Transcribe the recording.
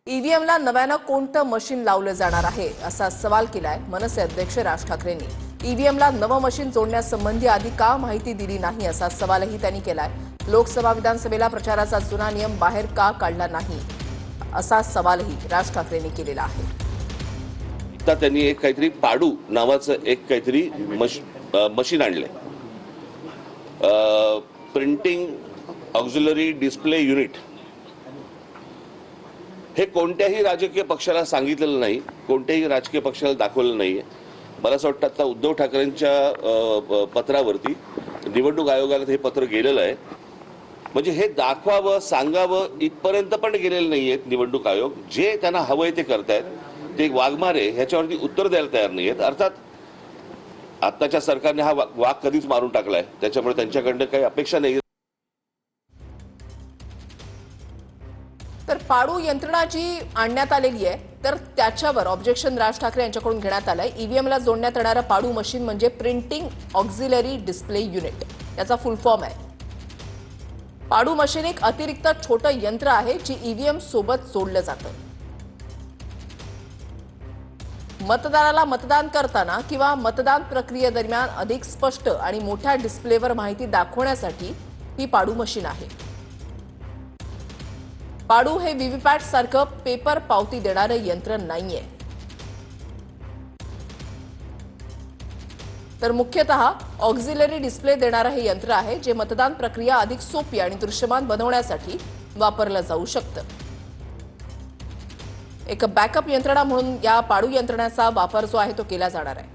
ईव्हीएमला नव्यानं कोणतं मशीन लावलं जाणार आहे असा सवाल केलाय मनसे अध्यक्ष राज ठाकरेंनी। ईव्हीएमला नवं मशीन जोडण्यासंबंधी आधी का माहिती दिली नाही असा सवालही त्यांनी केलाय। लोकसभा विधानसभेला प्रचाराचा जुना नियम बाहेर का काढला नाही असा सवालही राज ठाकरेंनी केलेला आहे। आता त्यांनी एक काहीतरी पाडू नावाचं एक काहीतरी मशीन आणलंय, प्रिंटिंग ऑक्झिलरी डिस्प्ले युनिट। हे कोणत्याही राजकीय पक्षाला सांगितलेलं नाही, कोणत्याही राजकीय पक्षाला दाखवलं नाहीये। मला असं वाटतं आता उद्धव ठाकरेंच्या पत्रावरती निवडणूक आयोगाला हे पत्र गेलेलं आहे, म्हणजे हे दाखवावं सांगावं इथपर्यंत पण गेलेलं नाहीयेत निवडणूक आयोग। जे त्यांना हवंय ते करतायत, ते वाघमारे ह्याच्यावरती उत्तर द्यायला तयार नाहीयेत। अर्थात आताच्या सरकारने हा वाघ कधीच मारून टाकलाय, त्याच्यामुळे त्यांच्याकडनं काही अपेक्षा नाही। तर पाडू यंत्रणा जी आणण्यात आलेली आहे तर त्याच्यावर ऑब्जेक्शन राज ठाकरे यांच्याकडून घेण्यात आलंय। ईव्हीएमला जोडण्यात येणारं पाडू मशीन म्हणजे प्रिंटिंग ऑक्झिलरी डिस्प्ले युनिट, याचा फुल फॉर्म आहे। पाडू मशीन एक अतिरिक्त छोटं यंत्र आहे जे ईव्हीएम सोबत जोडलं जातं। मतदाराला मतदान करताना किंवा मतदान प्रक्रियेदरम्यान अधिक स्पष्ट आणि मोठ्या डिस्प्लेवर माहिती दाखवण्यासाठी ही पाडू मशीन आहे। पाडू हे व्हीव्हीपॅट सारखं पेपर पावती देणारं यंत्र नाहीये, तर मुख्यतः ऑक्झिलरी डिस्प्ले देणारं हे यंत्र आहे जे मतदान प्रक्रिया अधिक सोपी आणि दृश्यमान बनवण्यासाठी वापरलं जाऊ शकतं। एक बॅकअप यंत्रणा म्हणून या पाडू यंत्रणेचा वापर जो आहे तो केला जाणार आहे।